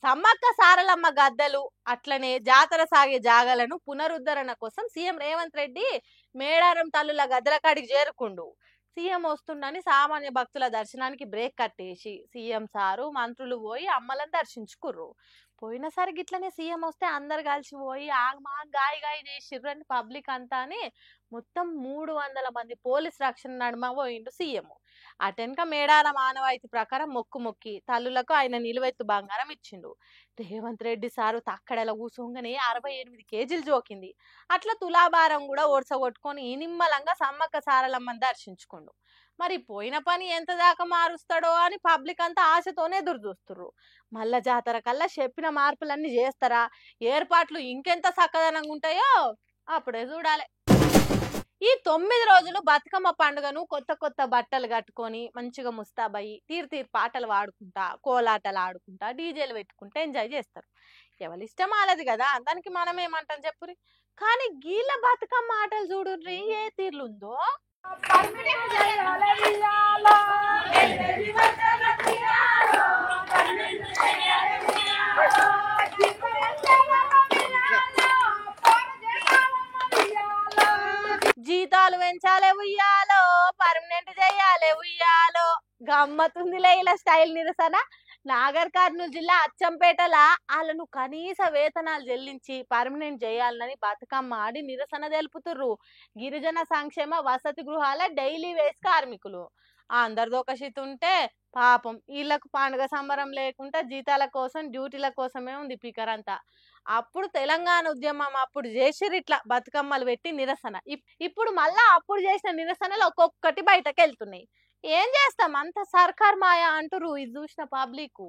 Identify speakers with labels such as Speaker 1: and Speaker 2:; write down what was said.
Speaker 1: సమ్మక్క సారలమ్మ గద్దెలు అట్లనే జాతర సాగే జాగలను పునరుద్ధరణ కోసం సీఎం రేవంత్ రెడ్డి మేడారం తల్లుల గద్దెల కాడికి చేరుకుండు. సీఎం వస్తుండని సామాన్య భక్తుల దర్శనానికి బ్రేక్ కట్టేసి సీఎం సారు మంత్రులు పోయి అమ్మలను దర్శించుకుర్రు. పోయినసారి గిట్లనే సీఎం వస్తే అందరు కలిసి పోయి ఆగమా గాయ గాయ చేసిర్రని పబ్లిక్ అంతా అని మొత్తం 300 మంది పోలీస్ రక్షణ నడుమ పోయిండు సీఎం. అటెనక మేడారం ఆనవాయితీ ప్రకారం మొక్కి తల్లులకు ఆయన నిలువెత్తు బంగారం ఇచ్చిండు. రేవంత్ రెడ్డి సారు తక్కడలా కూసోగానే 68 కేజీలు జోకింది. అట్లా తులాభారం కూడా ఓడ్సగొట్టుకొని నిమ్మలంగా సమ్మక్క సారలమ్మని దర్శించుకుండు. మరి పోయిన పని ఎంత దాకా మారుస్తాడో అని పబ్లిక్ అంతా ఆశతోనే ఎదురు చూస్తుర్రు. మళ్ళా జాతర కల్లా చెప్పిన మార్పులన్నీ చేస్తారా, ఏర్పాట్లు ఇంకెంత చక్కదనంగా ఉంటాయో అప్పుడే చూడాలి. ఈ 9 రోజులు బతుకమ్మ పండుగను కొత్త కొత్త బట్టలు కట్టుకొని మంచిగా ముస్తాబయ్యి తీరు పాటలు పాడుకుంటా కోలాటలు ఆడుకుంటా డీజేలు పెట్టుకుంటా ఎంజాయ్ చేస్తారు. ఎవరి ఇష్టం ఆలది కదా, దానికి మనం ఏమంటాం చెప్పురి. కానీ గీళ్ళ బతుకమ్మ ఆటలు చూడుర్రి ఏ తీర్లుందో. జీతాలు పెంచాలే ఉయ్యాలో, పర్మనెంట్ చేయాలి ఉయ్యాలో. గమ్మత్తుందిలే ఇలా స్టైల్ నిరసన. నాగర్ కర్నూలు జిల్లా అచ్చంపేటల వాళ్ళను కనీస వేతనాలు చెల్లించి పర్మనెంట్ చేయాలని బతుకమ్మ ఆడి నిరసన తెలుపుతుర్రు గిరిజన సంక్షేమ వసతి గృహాల డైలీ వేస్ కార్మికులు. అందరిదొకషిత్ ఉంటే పాపం వీళ్ళకు పండుగ సంబరం లేకుండా జీతాల కోసం డ్యూటీల కోసమే ఉంది పికర్ అంతా. అప్పుడు తెలంగాణ ఉద్యమం అప్పుడు చేసిర్రు ఇట్లా బతుకమ్మలు పెట్టి నిరసన. ఇప్పుడు మళ్ళా అప్పుడు చేసిన నిరసనలు ఒక్కొక్కటి బయటకు వెళ్తున్నాయి. ఏం చేస్తాం, అంత సర్కార్ మాయా అంటుర్రు ఇది చూసిన పబ్లిక్.